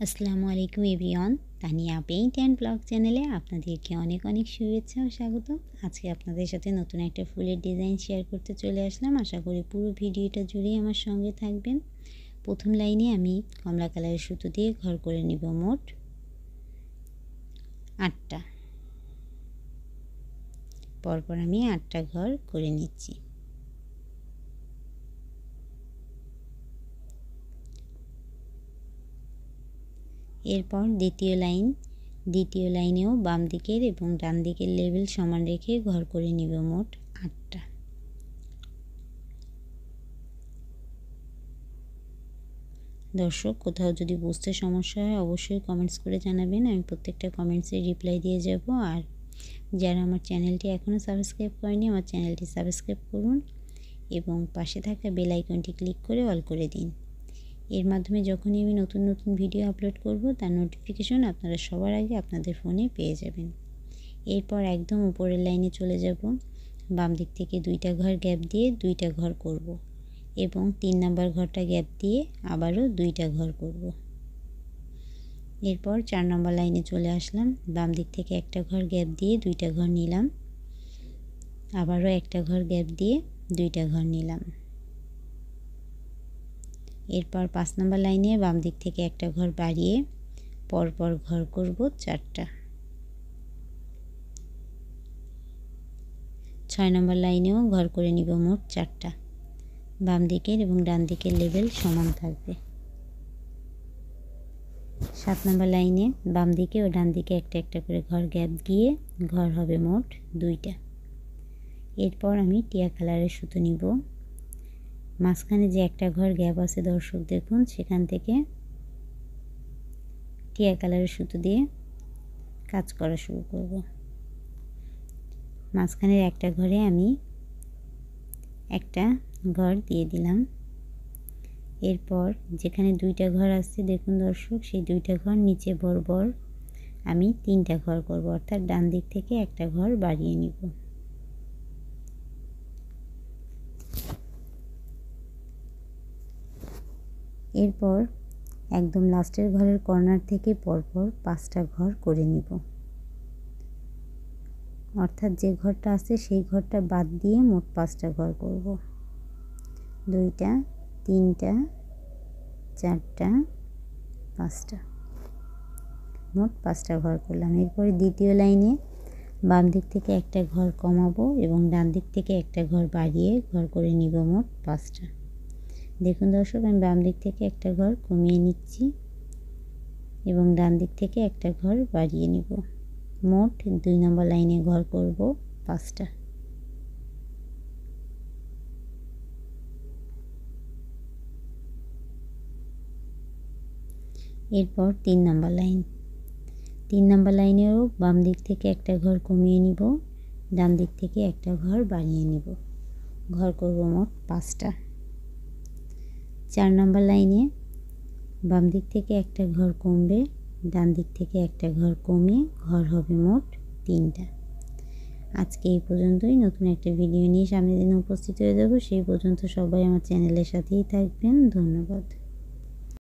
আসসালামু আলাইকুম everyone, Tania paint and blog চ্যানেলে আপনাদেরকে অনেক অনেক শুভেচ্ছা ও স্বাগত। আজকে আপনাদের সাথে নতুন একটা ফুলের ডিজাইন শেয়ার করতে চলে আসলাম। আশা করি পুরো ভিডিওটা জুড়েই আমার সঙ্গে থাকবেন। প্রথম লাইনে আমি কমলা কালারের সুতো দিয়ে ঘর করে নিব মোট 8টা। পরপর আমি 8টা ঘর করে নিচ্ছি। এরপর দ্বিতীয় লাইনেও বাম দিকের এবং ডান দিকের লেভেল সমান রেখে ঘর করে নিব মোট 8টা। দর্শক, কোথাও যদি বুঝতে সমস্যা হয় অবশ্যই কমেন্টস করে জানাবেন, আমি প্রত্যেকটা কমেন্টসে রিপ্লাই দিয়ে যাব। আর যারা আমার চ্যানেলটি এখনও সাবস্ক্রাইব করেনি আমার চ্যানেলটি সাবস্ক্রাইব করুন এবং পাশে থাকা বেল আইকনটি ক্লিক করে অল করে দিন। এর মাধ্যমে যখনই আমি নতুন নতুন ভিডিও আপলোড করব তার নোটিফিকেশন আপনারা সবার আগে আপনাদের ফোনে পেয়ে যাবেন। এরপর একদম উপরের লাইনে চলে যাব। বাম দিক থেকে 2টা ঘর গ্যাপ দিয়ে 2টা ঘর করব এবং 3 নাম্বার ঘরটা গ্যাপ দিয়ে আবারও 2টা ঘর করব। এরপর 4 নম্বর লাইনে চলে আসলাম। বাম দিক থেকে একটা ঘর গ্যাপ দিয়ে 2টা ঘর নিলাম, আবারও একটা ঘর গ্যাপ দিয়ে 2টা ঘর নিলাম। এরপর 5 নম্বর লাইনে বাম দিক থেকে একটা ঘর বাড়িয়ে পরপর ঘর করব 4টা। 6 নম্বর লাইনেও ঘর করে নিব মোট 4টা। বাম দিকের এবং ডান দিকের লেভেল সমান থাকবে। 7 নম্বর লাইনে বাম দিকে ও ডান দিকে একটা একটা করে ঘর গ্যাপ দিয়ে ঘর হবে মোট 2টা। এরপর আমি টিয়া কালারের সুতো নিব। মাঝখানে যে একটা ঘর গ্যাপ আছে দর্শক দেখুন, সেখান থেকে টিয়া কালারের সুতো দিয়ে কাজ করা শুরু করব। মাঝখানের একটা ঘরে আমি একটা ঘর দিয়ে দিলাম। এরপর যেখানে 2টা ঘর আছে দেখুন দর্শক, সেই 2টা ঘর নিচে বরাবর আমি 3টা ঘর করব, অর্থাৎ ডান দিক থেকে একটা ঘর বাড়িয়ে নিব। এরপর একদম লাস্টের ঘরের কর্নার থেকে পরপর 5টা ঘর করে নিব, অর্থাৎ যে ঘরটা আছে সেই ঘরটা বাদ দিয়ে মোট 5টা ঘর করব। 2টা, 3টা, 4টা, 5টা, মোট 5টা ঘর করলাম। এরপরে দ্বিতীয় লাইনে বাম দিক থেকে একটা ঘর কমাবো এবং ডান দিক থেকে একটা ঘর বাড়িয়ে ঘর করে নিব মোট 5টা। দেখুন দর্শক, আমি বাম দিক থেকে একটা ঘর কমিয়ে নিচ্ছি এবং ডান দিক থেকে একটা ঘর বাড়িয়ে নিব। মোট 2 নম্বর লাইনে ঘর করব 5টা। এরপর 3 নম্বর লাইনেও বাম দিক থেকে একটা ঘর কমিয়ে নিব, ডান দিক থেকে একটা ঘর বাড়িয়ে নিব, ঘর করব মোট 5টা। 4 নম্বর লাইনে বাম দিক থেকে একটা ঘর কমবে, ডান দিক থেকে একটা ঘর কমে ঘর হবে মোট 3টা। আজকে এই পর্যন্তই। নতুন একটা ভিডিও নিয়ে সামনের দিনে উপস্থিত হয়ে যাব। সেই পর্যন্ত সবাই আমার চ্যানেলের সাথেই থাকবেন। ধন্যবাদ।